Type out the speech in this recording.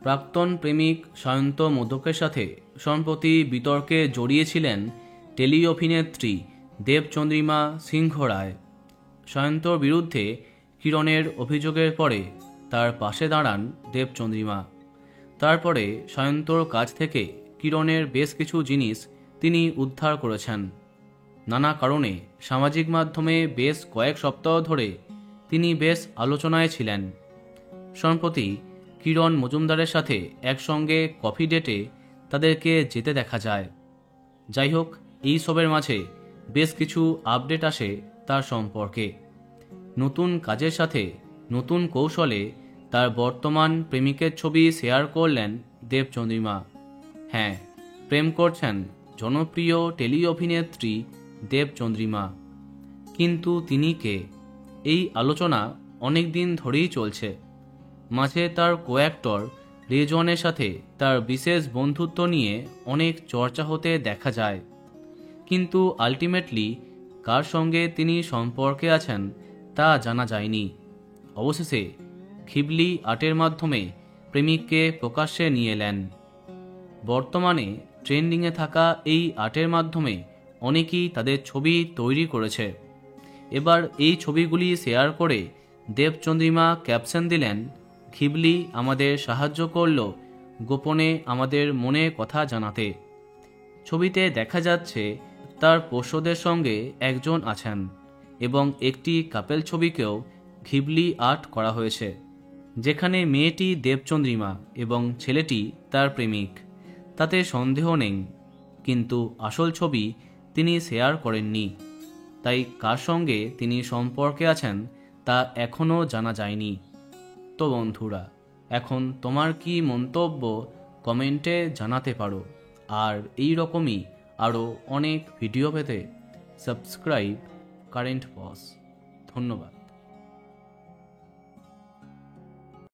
প্রাক্তন প্রেমিক সায়ন্ত মোদকের সাথে সম্প্রতি বিতর্কে জড়িয়েছিলেন টেলি অভিনেত্রী দেবচন্দ্রিমা সিংহ রায়। সায়ন্তর বিরুদ্ধে কিরণের অভিযোগের পরে তার পাশে দাঁড়ান দেবচন্দ্রিমা। তারপরে সায়ন্তর কাছ থেকে কিরণের বেশ কিছু জিনিস তিনি উদ্ধার করেছেন। নানা কারণে সামাজিক মাধ্যমে বেশ কয়েক সপ্তাহ ধরে তিনি বেশ আলোচনায় ছিলেন। সম্প্রতি কিরণ মজুমদারের সাথে একসঙ্গে কফি ডেটে তাদেরকে যেতে দেখা যায়। যাই হোক, এই সবের মাঝে বেশ কিছু আপডেট আসে তার সম্পর্কে। নতুন কাজের সাথে নতুন কৌশলে তার বর্তমান প্রেমিকের ছবি শেয়ার করলেন দেবচন্দ্রিমা। হ্যাঁ, প্রেম করছেন জনপ্রিয় টেলি অভিনেত্রী দেবচন্দ্রিমা। কিন্তু তিনি কে? এই আলোচনা অনেক দিন ধরেই চলছে। মাঝে তার কো-অ্যাক্টর রেজওয়ানের সাথে তার বিশেষ বন্ধুত্ব নিয়ে অনেক চর্চা হতে দেখা যায়, কিন্তু আলটিমেটলি কার সঙ্গে তিনি সম্পর্কে আছেন তা জানা যায়নি। অবশেষে ঘিবলি আর্টের মাধ্যমে প্রেমিককে প্রকাশ্যে নিয়ে এলেন। বর্তমানে ট্রেন্ডিংয়ে থাকা এই আর্টের মাধ্যমে অনেকেই তাদের ছবি তৈরি করেছে। এবার এই ছবিগুলি শেয়ার করে দেবচন্দ্রিমা ক্যাপশন দিলেন, ঘিবলি আমাদের সাহায্য করল গোপনে আমাদের মনে কথা জানাতে। ছবিতে দেখা যাচ্ছে তার পোষ্যদের সঙ্গে একজন আছেন এবং একটি কাপেল ছবিকেও ঘিবলি আর্ট করা হয়েছে, যেখানে মেয়েটি দেবচন্দ্রিমা এবং ছেলেটি তার প্রেমিক। তাতে সন্দেহ নেই, কিন্তু আসল ছবি তিনি শেয়ার করেননি। তাই কার সঙ্গে তিনি সম্পর্কে আছেন তা এখনও জানা যায়নি। তো বন্ধুরা, এখন তোমার কি মন্তব্য কমেন্টে জানাতে পারো। আর এই রকমই আরও অনেক ভিডিও পেতে সাবস্ক্রাইব কারেন্ট পজ। ধন্যবাদ।